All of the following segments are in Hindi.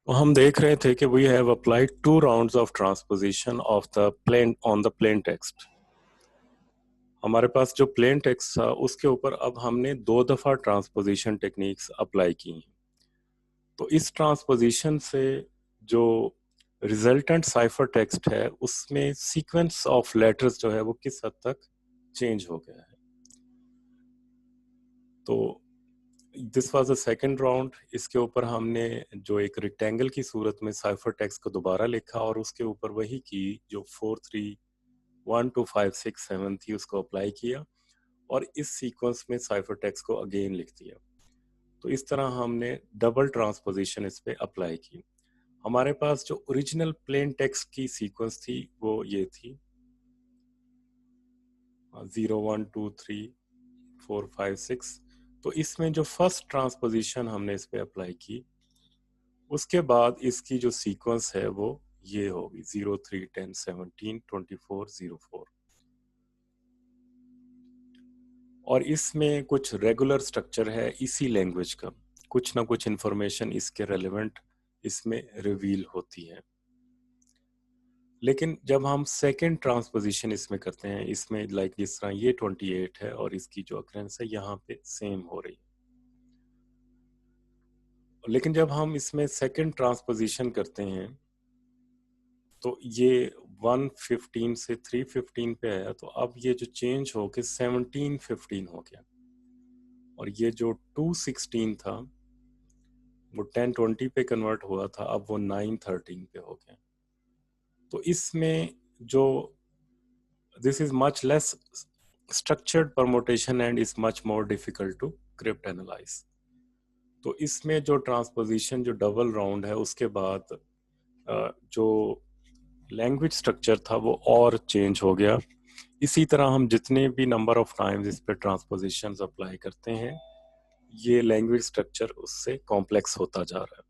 हम देख रहे थे कि we have applied 2 rounds of transposition of the plain on the plain text. हमारे पास जो प्लेन टेक्स्ट था उसके ऊपर अब हमने 2 दफ़ा ट्रांसपोजिशन टेक्निक्स अप्लाई की। तो इस ट्रांसपोजिशन से जो रिजल्टेंट साइफर टेक्स्ट है उसमें सीक्वेंस ऑफ लेटर्स जो है वो किस हद तक चेंज हो गया है। तो this was the second round. इसके ऊपर हमने जो एक रेक्टेंगल की सूरत में साइफर टेक्स्ट को दोबारा लिखा और उसके ऊपर वही की जो 4 3 1 2 5 6 7 थी उसको अप्लाई किया और इस सीक्वेंस में साइफर टेक्स्ट को अगेन लिख दिया। तो इस तरह हमने डबल ट्रांसपोजिशन इस पे अप्लाई की। हमारे पास जो ओरिजिनल प्लेन टेक्स्ट की सीक्वेंस थी वो ये थी 0 1 2 3 4 5 6। तो इसमें जो फर्स्ट ट्रांसपोजिशन हमने इस पे अप्लाई की उसके बाद इसकी जो सीक्वेंस है वो ये होगी 0 3 10 17 24 04 और इसमें कुछ रेगुलर स्ट्रक्चर है इसी लैंग्वेज का, कुछ ना कुछ इंफॉर्मेशन इसके रेलेवेंट इसमें रिवील होती है। लेकिन जब हम सेकेंड ट्रांसपोजिशन इसमें करते हैं, इसमें लाइक जिस तरह ये 28 है और इसकी जो अक्रेंस है यहाँ पे सेम हो रही है, लेकिन जब हम इसमें सेकेंड ट्रांसपोजिशन करते हैं तो ये 115 से 315 पे आया, तो अब ये जो चेंज हो के 1715 हो गया और ये जो 216 था वो 1020 पे कन्वर्ट हुआ था, अब वो 913 पे हो गया। तो इसमें जो this is much less structured permutation and is much more difficult to cryptanalyse. तो इसमें जो ट्रांसपोजिशन जो डबल राउंड है उसके बाद जो लैंग्वेज स्ट्रक्चर था वो और चेंज हो गया। इसी तरह हम जितने भी नंबर ऑफ टाइम्स इस पे ट्रांसपोजिशन अप्लाई करते हैं ये लैंग्वेज स्ट्रक्चर उससे कॉम्प्लेक्स होता जा रहा है।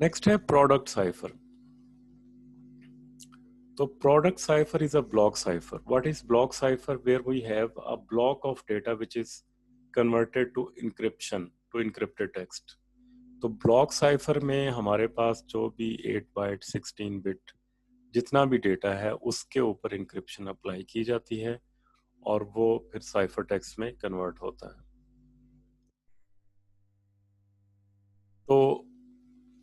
नेक्स्ट है प्रोडक्ट साइफर। तो product cipher is a block cipher. What is block cipher? Where we have a block of data which is converted to encryption, to encrypted text. तो block cipher में हमारे पास जो भी 8 बाइट 16 बिट जितना भी डेटा है उसके ऊपर encryption अप्लाई की जाती है और वो फिर साइफर टेक्स्ट में कन्वर्ट होता है। तो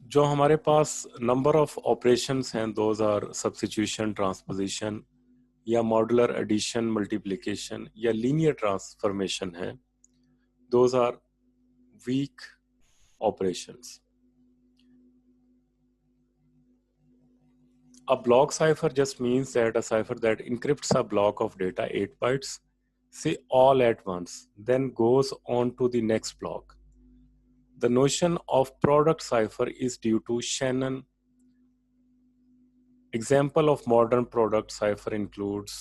जो हमारे पास नंबर ऑफ ऑपरेशंस हैं दोज आर सब्स्टिट्यूशन, ट्रांसपोजिशन या मॉड्यूलर एडिशन, मल्टीप्लिकेशन या लीनियर ट्रांसफॉर्मेशन है, those are weak operations. A block cipher just means that a cipher that encrypts a block of data 8 bytes, say all at once, then goes on to the next block. The notion of product cipher is due to Shannon. Example of modern product cipher includes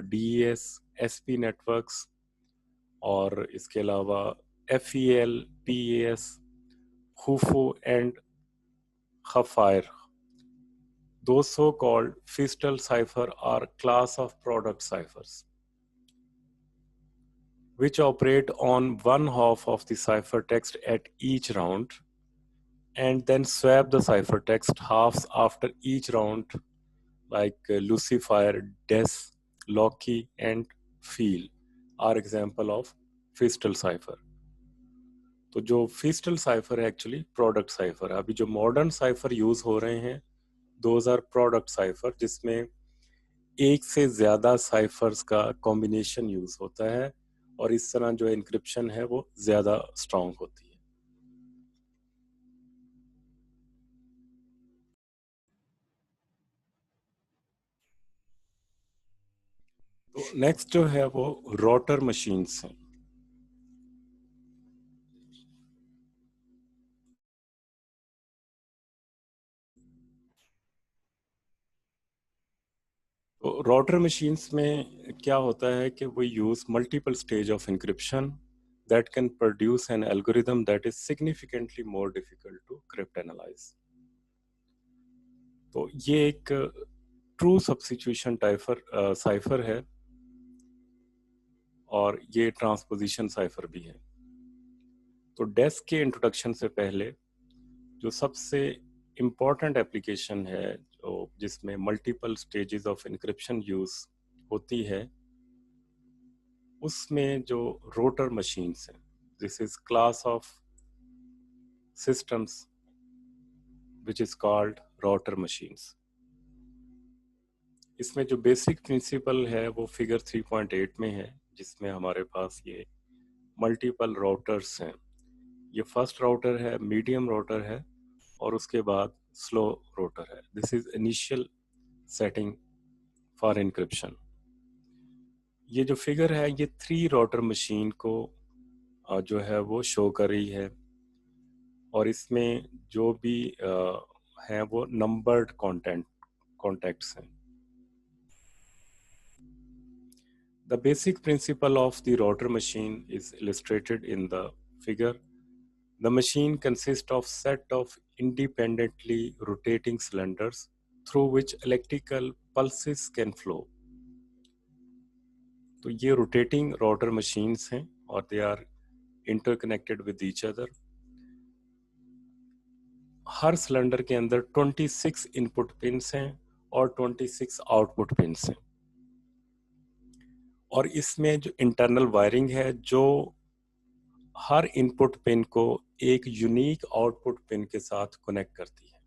DES, SP networks और इसके अलावा FEL, PAS, HUFO and Khafire. Those so-called Feastel cipher are class of product ciphers which operate on one half of the cipher text at each round and then swap the cipher text halves after each round, like Lucifer, Des, Loki and Feel are example of Feastel cipher. तो जो Feastel cipher है एक्चुअली प्रोडक्ट साइफर है। अभी जो मॉडर्न साइफर यूज हो रहे हैं दोज आर प्रोडक्ट साइफर, जिसमें एक से ज्यादा साइफर्स का कॉम्बिनेशन यूज होता है और इस तरह जो एन्क्रिप्शन है वो ज्यादा स्ट्रांग होती है। तो नेक्स्ट जो है वो रोटर मशीन्स हैं। तो रोटर मशीन्स में क्या होता है कि वो use multiple stage of encryption that can produce an algorithm that is significantly more difficult to crypt analyze. तो ये एक ट्रू सब्स्टिट्यूशन साइफर है और ये ट्रांसपोजिशन साइफर भी है। तो डेस्क के इंट्रोडक्शन से पहले जो सबसे इम्पॉर्टेंट एप्लीकेशन है जो जिसमें multiple stages of encryption use होती है, उसमें जो रोटर मशीन्स हैं, this is class of systems which is called rotor machines. इसमें जो बेसिक प्रिंसिपल है वो फिगर 3.8 में है, जिसमें हमारे पास ये मल्टीपल राउटर्स हैं। ये फर्स्ट राउटर है, मीडियम राउटर है और उसके बाद स्लो राउटर है। This is initial setting for encryption. ये जो फिगर है ये 3 राउटर मशीन को जो है वो शो कर रही है और इसमें जो भी हैं वो नंबर्ड कॉन्टैक्ट्स हैं। The basic principle of the router machine is illustrated in the figure. The machine consists of set of independently rotating cylinders through which electrical pulses can flow. तो ये rotating router machines हैं और they are interconnected with each other. Her cylinder के अंदर 26 इनपुट पिन्स हैं और 26 आउटपुट पिन्स हैं और इसमें जो इंटरनल वायरिंग है जो हर इनपुट पिन को एक यूनिक आउटपुट पिन के साथ कनेक्ट करती है।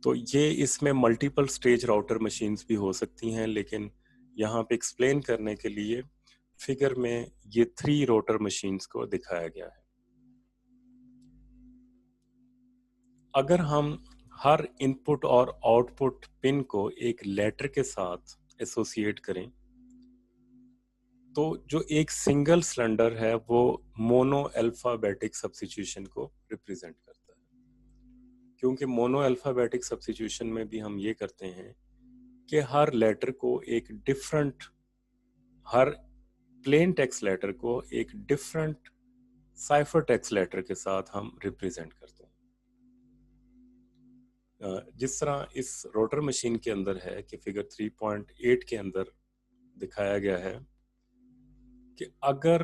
तो ये इसमें मल्टीपल स्टेज राउटर मशीन्स भी हो सकती हैं, लेकिन यहाँ पे एक्सप्लेन करने के लिए फिगर में ये 3 राउटर मशीन्स को दिखाया गया है। अगर हम हर इनपुट और आउटपुट पिन को एक लेटर के साथ एसोसिएट करें तो जो एक सिंगल सिलेंडर है वो मोनो अल्फाबेटिक सब्स्टिट्यूशन को रिप्रेजेंट करता है। क्योंकि मोनो अल्फाबेटिक सब्स्टिट्यूशन में भी हम ये करते हैं कि हर लेटर को एक डिफरेंट, हर प्लेन टेक्स्ट लेटर को एक डिफरेंट साइफर टेक्स्ट लेटर के साथ हम रिप्रेजेंट करते हैं। जिस तरह इस रोटर मशीन के अंदर है कि फिगर 3.8 के अंदर दिखाया गया है कि अगर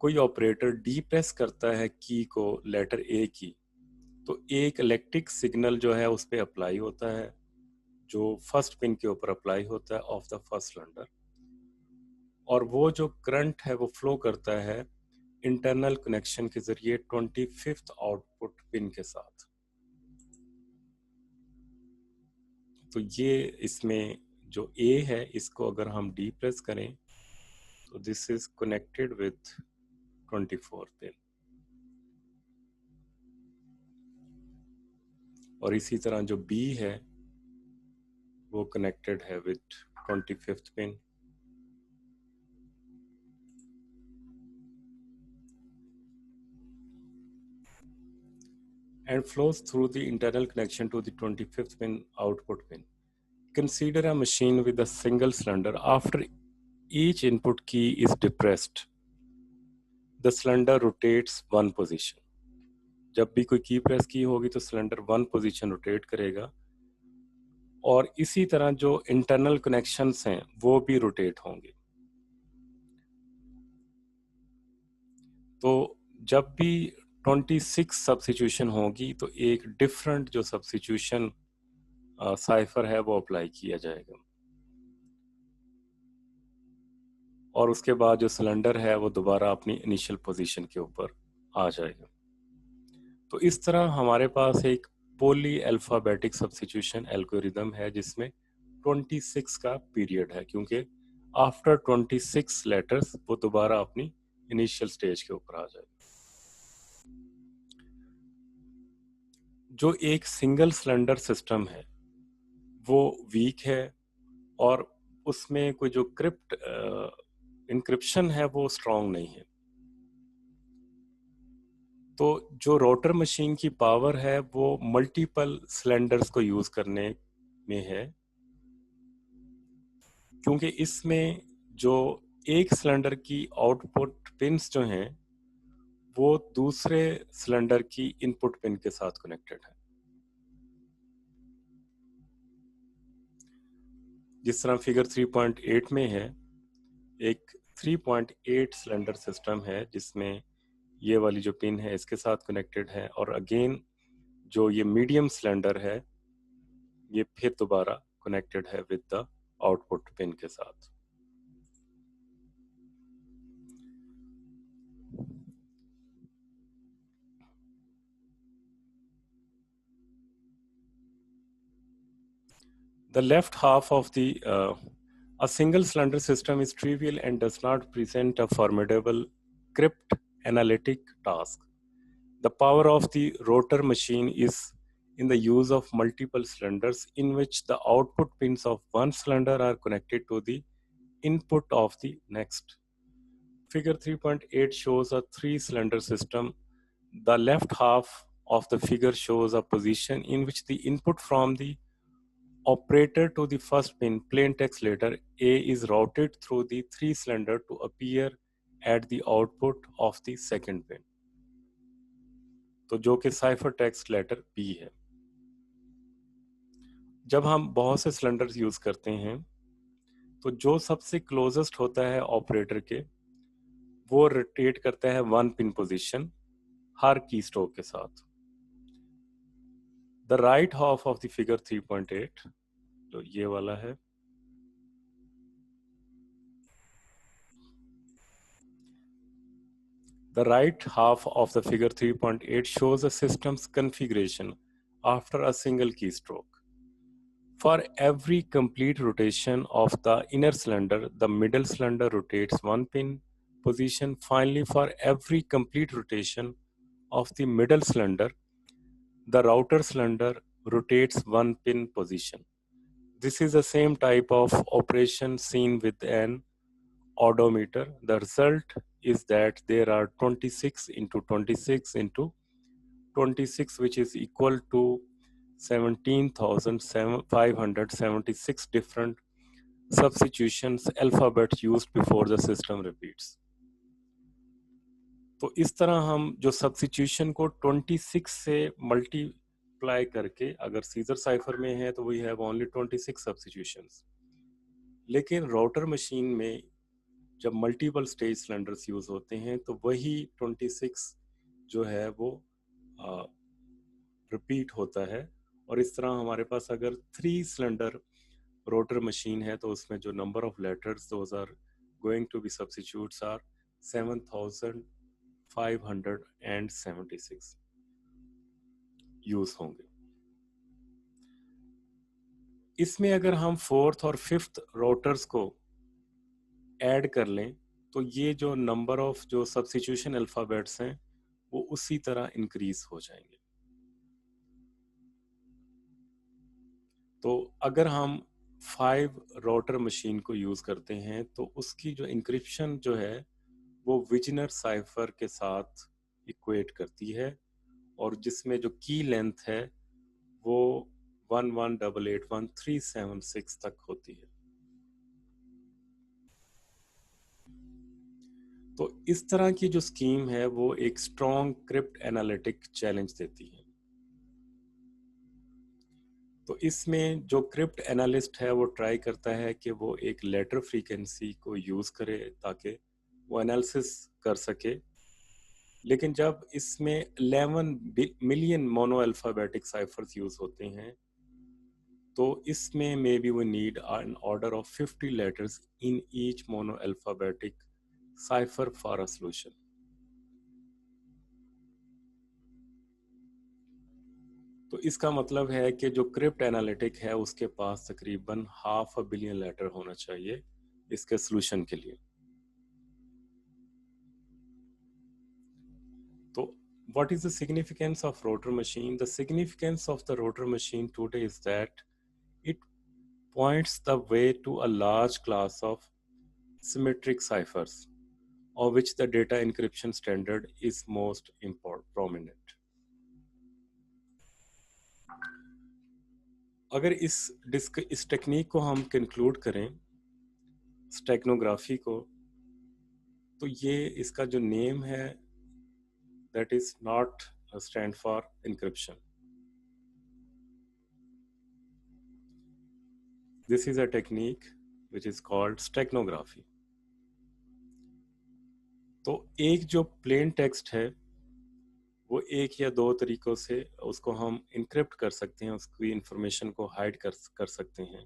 कोई ऑपरेटर डी प्रेस करता है की को, लेटर ए की, तो एक इलेक्ट्रिक सिग्नल जो है उस पर अप्लाई होता है, जो फर्स्ट पिन के ऊपर अप्लाई होता है ऑफ द फर्स्ट सिलेंडर, और वो जो करंट है वो फ्लो करता है इंटरनल कनेक्शन के जरिए 25th आउटपुट पिन के साथ। तो ये इसमें जो ए है इसको अगर हम डी प्रेस करें तो this is connected with 24 pin, और इसी तरह जो बी है वो कनेक्टेड है with 25th pin. And flows through the internal connection to the 25th pin output pin. Consider a machine with a single cylinder. After each input key is depressed, the cylinder rotates one position. जब भी कोई की प्रेस की होगी तो सिलेंडर 1 पोजीशन रोटेट करेगा, और इसी तरह जो इंटरनल कनेक्शंस हैं वो भी रोटेट होंगे। तो जब भी 26 सब्स्टिट्यूशन होगी तो एक डिफरेंट जो सब्स्टिट्यूशन साइफर है वो अप्लाई किया जाएगा, और उसके बाद जो सिलेंडर है वो दोबारा अपनी इनिशियल पोजीशन के ऊपर आ जाएगा। तो इस तरह हमारे पास एक पोली अल्फाबेटिक सब्स्टिट्यूशन एल्गोरिदम है जिसमें 26 का पीरियड है, क्योंकि आफ्टर 26 लेटर्स वो दोबारा अपनी इनिशियल स्टेज के ऊपर आ जाएगा। जो एक सिंगल सिलेंडर सिस्टम है वो वीक है और उसमें कोई जो इनक्रिप्शन है वो स्ट्रांग नहीं है। तो जो रोटर मशीन की पावर है वो मल्टीपल सिलेंडर्स को यूज करने में है, क्योंकि इसमें जो एक सिलेंडर की आउटपुट पिन्स जो हैं वो दूसरे सिलेंडर की इनपुट पिन के साथ कनेक्टेड है। जिस तरह फिगर 3.8 में है, एक 3.8 सिलेंडर सिस्टम है जिसमें ये वाली जो पिन है इसके साथ कनेक्टेड है, और अगेन जो ये मीडियम सिलेंडर है ये फिर दोबारा कनेक्टेड है विद द आउटपुट पिन के साथ। The left half of a single cylinder system is trivial and does not present a formidable crypt-analytic task. The power of the rotor machine is in the use of multiple cylinders in which the output pins of one cylinder are connected to the input of the next. Figure 3.8 shows a three-cylinder system. The left half of the figure shows a position in which the input from the operator to the first pin, plain text letter A, is routed through the three cylinder to appear at the output of the second pin. तो जो कि साइफर टेक्स्ट लेटर B है। जब हम बहुत से सिलेंडर्स यूज करते हैं तो जो सबसे क्लोजेस्ट होता है ऑपरेटर के, वो रोटेट करता है वन पिन पोजीशन हर की स्ट्रोक के साथ। The right half of the figure 3.8 जो ये वाला है, the right half of the figure 3.8 shows a system's configuration after a single keystroke. For every complete rotation of the inner cylinder, the middle cylinder rotates one pin position. Finally, for every complete rotation of the middle cylinder, the router cylinder rotates one pin position. This is the same type of operation seen with an odometer. The result is that there are 26 into 26 into 26, which is equal to 17,576 different substitutions alphabet used before the system repeats. तो इस तरह हम जो सब्स्टिट्यूशन को 26 से मल्टीप्लाई करके, अगर सीजर साइफर में है तो वी हैव ओनली 26 सब्स्टिट्यूशंस, लेकिन राउटर मशीन में जब मल्टीपल स्टेज सिलेंडर्स यूज होते हैं तो वही 26 जो है वो रिपीट होता है। और इस तरह हमारे पास अगर 3 सिलेंडर रोटर मशीन है तो उसमें जो number of letters those are going to be substitutes are 7576 use होंगे। इसमें अगर हम फोर्थ और फिफ्थ रोटर्स को ऐड कर लें तो ये जो नंबर ऑफ जो सब्स्टिट्यूशन अल्फाबेट्स हैं वो उसी तरह इंक्रीज हो जाएंगे। तो अगर हम 5 रोटर मशीन को यूज करते हैं तो उसकी जो इंक्रिप्शन जो है वो विजनर साइफर के साथ इक्वेट करती है, और जिसमें जो की लेंथ है वो 11881376 तक होती है। तो इस तरह की जो स्कीम है वो एक स्ट्रॉन्ग क्रिप्ट एनालिटिक चैलेंज देती है। तो इसमें जो क्रिप्ट एनालिस्ट है वो ट्राई करता है कि वो एक लेटर फ्रीक्वेंसी को यूज करे ताकि वो एनालिसिस कर सके, लेकिन जब इसमें 11 million monoalphabetic ciphers use होते हैं तो इसमें maybe we need an order of 50 letters in each mono alphabetic cipher for a solution. तो इसका मतलब है कि जो क्रिप्ट एनालिटिक है उसके पास तकरीबन 500 मिलियन लेटर होना चाहिए इसके सॉल्यूशन के लिए। तो what is the significance of rotor machine? The significance of the rotor machine today is that it points the way to a large class of symmetric ciphers, of which the data encryption standard is most prominent. अगर इस टेक्निक को हम कंक्लूड करें, स्टेगनोग्राफी को, तो ये इसका जो नेम है that is not stand for encryption. this is a technique which is called steganography. तो एक जो प्लेन टेक्स्ट है वो एक या दो तरीकों से उसको हम इनक्रिप्ट कर सकते हैं, उसकी इंफॉर्मेशन को हाइड कर सकते हैं।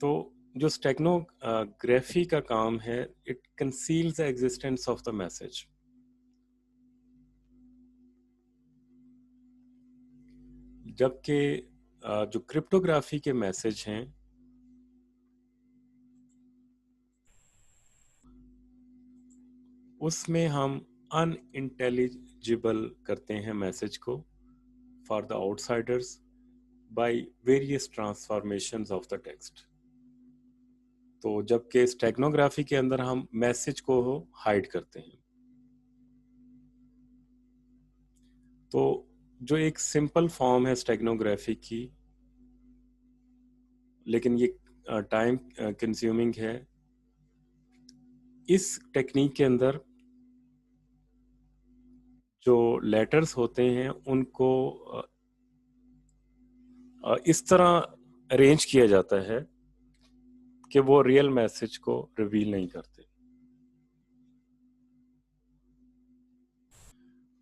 तो जो स्टेगनोग्राफी का काम है, it conceals the existence of the message. जबकि जो क्रिप्टोग्राफी के मैसेज हैं उसमें हम अनइंटेलिजिबल करते हैं मैसेज को for the outsiders by various transformations of the text. तो जबकि स्टेगनोग्राफी के अंदर हम मैसेज को हाइड करते हैं। तो जो एक सिंपल फॉर्म है स्टेगनोग्राफी की, लेकिन ये टाइम कंज्यूमिंग है। इस टेक्निक के अंदर जो लेटर्स होते हैं उनको इस तरह अरेंज किया जाता है कि वो रियल मैसेज को रिवील नहीं करते।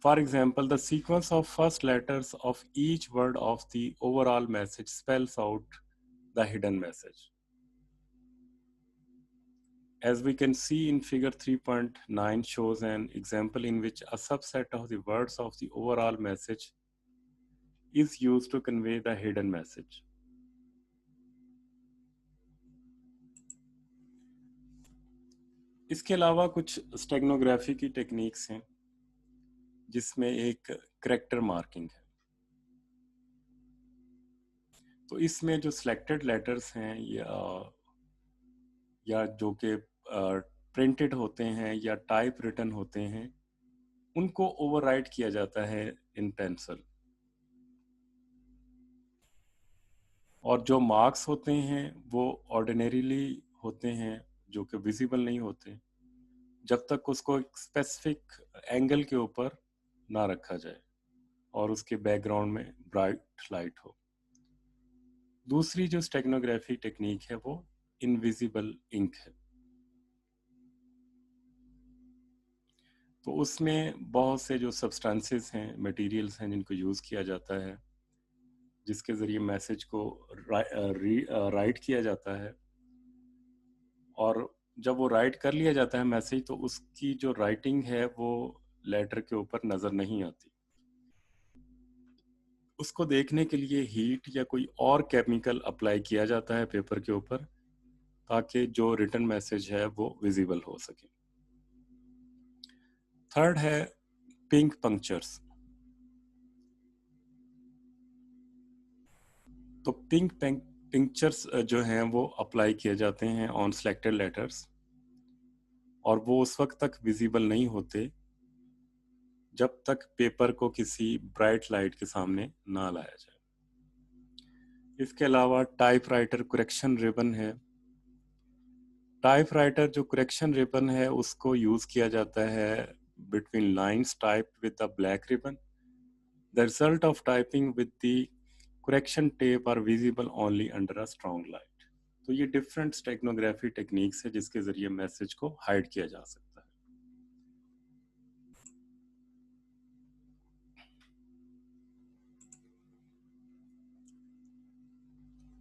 For example, the sequence of first letters of each word of the overall message spells out the hidden message. As we can see in figure 3.9 shows an example in which a subset of the words of the overall message is used to convey the hidden message. इसके अलावा कुछ स्टेगनोग्राफी की टेक्निक्स हैं जिसमें एक करैक्टर मार्किंग है। तो इसमें जो सिलेक्टेड लेटर्स हैं या जो कि प्रिंटेड होते हैं या टाइप रिटन होते हैं, उनको ओवरराइट किया जाता है इन पेंसिल। और जो मार्क्स होते हैं वो ऑर्डिनरीली होते हैं, जो कि विजिबल नहीं होते जब तक उसको एक स्पेसिफिक एंगल के ऊपर ना रखा जाए और उसके बैकग्राउंड में ब्राइट लाइट हो। दूसरी जो स्टेगनोग्राफी टेक्निक है वो इनविजिबल इंक है। तो उसमें बहुत से जो सब्सटेंसेस हैं, मटेरियल्स हैं जिनको यूज़ किया जाता है, जिसके ज़रिए मैसेज को राइट किया जाता है। और जब वो राइट कर लिया जाता है मैसेज, तो उसकी जो राइटिंग है वो लेटर के ऊपर नज़र नहीं आती। उसको देखने के लिए हीट या कोई और केमिकल अप्लाई किया जाता है पेपर के ऊपर, ताकि जो रिटन मैसेज है वो विजिबल हो सके। थर्ड है पिंक पंक्चर्स। तो पिंक पिक्चर्स जो हैं वो अप्लाई किए जाते हैं ऑन सिलेक्टेड लेटर्स, और वो उस वक्त तक विजिबल नहीं होते जब तक पेपर को किसी ब्राइट लाइट के सामने ना लाया जाए। इसके अलावा टाइपराइटर करेक्शन रिबन है। टाइपराइटर जो करेक्शन रिबन है उसको यूज किया जाता है between lines typed with the black ribbon. The result of typing with the correction tape are visible only under a strong light. तो ये डिफरेंट स्टेगनोग्राफी टेक्निक्स है जिसके जरिए मैसेज को हाइड किया जा सकता है।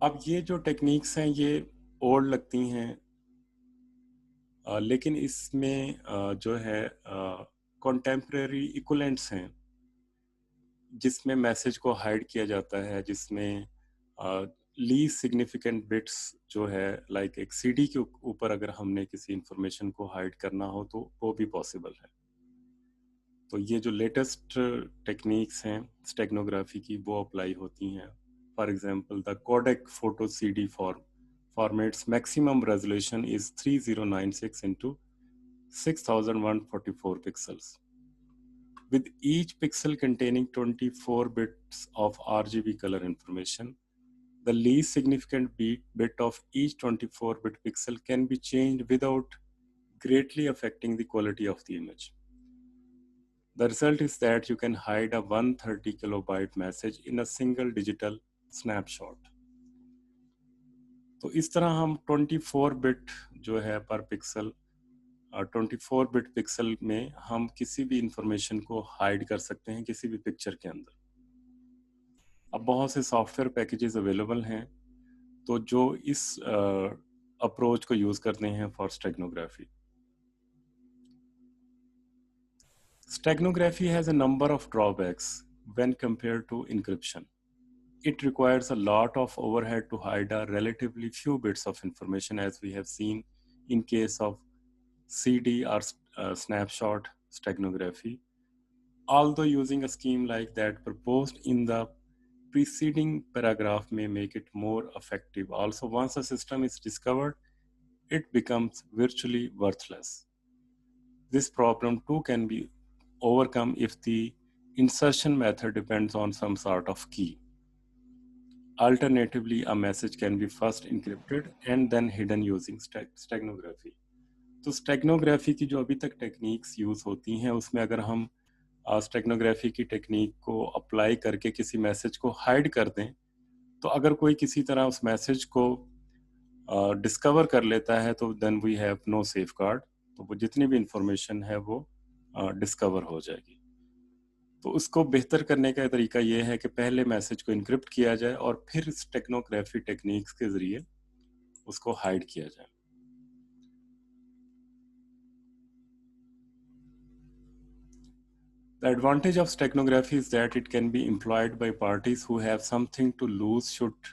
अब ये जो टेक्निक्स हैं ये ओल्ड लगती हैं, लेकिन इसमें जो है कॉन्टेम्प्रेरी इक्वलेंट्स हैं जिसमें मैसेज को हाइड किया जाता है, जिसमें लीस्ट सिग्निफिकेंट बिट्स जो है, लाइक एक सीडी के ऊपर अगर हमने किसी इंफॉर्मेशन को हाइड करना हो तो वो भी पॉसिबल है। तो ये जो लेटेस्ट टेक्निक्स हैं स्टेगनोग्राफी की वो अप्लाई होती हैं। For example the Kodak photo CD formats maximum resolution is 3096 into 6144 pixels, with each pixel containing 24 bits of RGB color information. The least significant bit of each 24-bit pixel can be changed without greatly affecting the quality of the image. The result is that you can hide a 130 kilobyte message in a single digital snapshot. तो इस तरह हम 24 बिट जो है पर पिक्सल, 24 बिट पिक्सल में हम किसी भी इंफॉर्मेशन को हाइड कर सकते हैं किसी भी पिक्चर के अंदर। अब बहुत से सॉफ्टवेयर पैकेजेस अवेलेबल हैं तो जो इस अप्रोच को यूज करते हैं for steganography. Steganography has a number of drawbacks when compared to encryption. It requires a lot of overhead to hide a relatively few bits of information, as we have seen in case of CD or snapshot steganography. Although using a scheme like that proposed in the preceding paragraph may make it more effective. Also, once a system is discovered, it becomes virtually worthless. This problem too can be overcome if the insertion method depends on some sort of key. Alternatively, a message can be first encrypted and then hidden using steganography. तो स्टेगनोग्राफी की जो अभी तक टेक्निक्स यूज होती हैं उसमें अगर हम स्टेगनोग्राफी की टेक्निक को अप्लाई करके किसी मैसेज को हाइड कर दें तो अगर कोई किसी तरह उस मैसेज को डिस्कवर कर लेता है तो then we have no safeguard, तो वो जितनी भी इंफॉर्मेशन है वो डिस्कवर हो जाएगी। तो उसको बेहतर करने का तरीका ये है कि पहले मैसेज को इनक्रिप्ट किया जाए और फिर स्टेगनोग्राफी टेक्निक्स के जरिए उसको हाइड किया जाए। The advantage of steganography is that it can be employed by parties who have something to lose should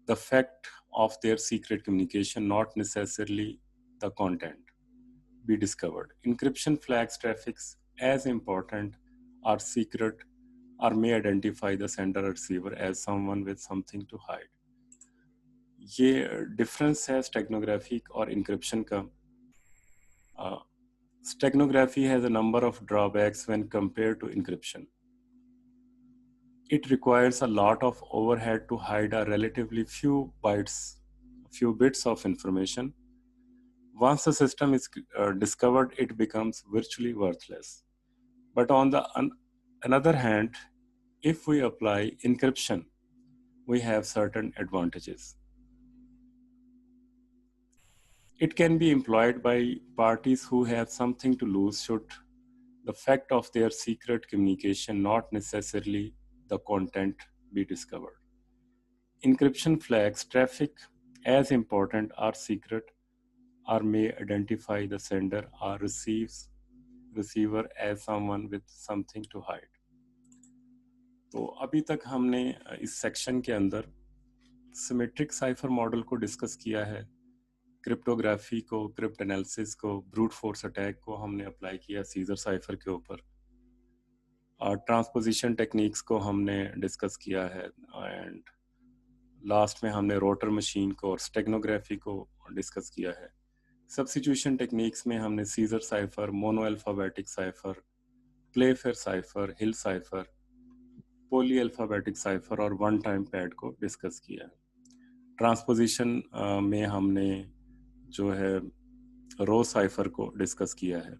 the fact of their secret communication, not necessarily the content, be discovered. Encryption flags traffics as important or secret or may identify the sender or receiver as someone with something to hide. ये डिफरेंस है स्टेगनोग्राफी और इनक्रिप्शन का। Steganography has a number of drawbacks when compared to encryption. It requires a lot of overhead to hide a relatively few bits of information. Once the system is discovered, it becomes virtually worthless. But on the another hand, if we apply encryption, we have certain advantages. It can be employed by parties who have something to lose should the fact of their secret communication, not necessarily the content, be discovered. Encryption flags traffic as important or secret or may identify the sender or receiver as someone with something to hide. तो अभी तक हमने इस सेक्शन के अंदर सिमेट्रिक साइफर मॉडल को डिस्कस किया है, क्रिप्टोग्राफी को, क्रिप्ट एनालिसिस को, ब्रूट फोर्स अटैक को हमने अप्लाई किया सीजर साइफर के ऊपर, ट्रांसपोजिशन टेक्निक्स को हमने डिस्कस किया है एंड लास्ट में हमने रोटर मशीन को और स्टेगनोग्राफी को डिस्कस किया है। सब्स्टिट्यूशन टेक्निक्स में हमने Caesar cipher, mono alphabetic cipher, Playfair cipher, Hill cipher, poly alphabetic cipher और वन टाइम पैड को डिस्कस किया है। ट्रांसपोजिशन में हमने जो है रो साइफर को डिस्कस किया है।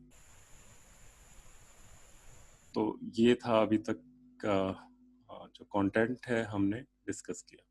तो ये था अभी तक का जो कंटेंट है हमने डिस्कस किया।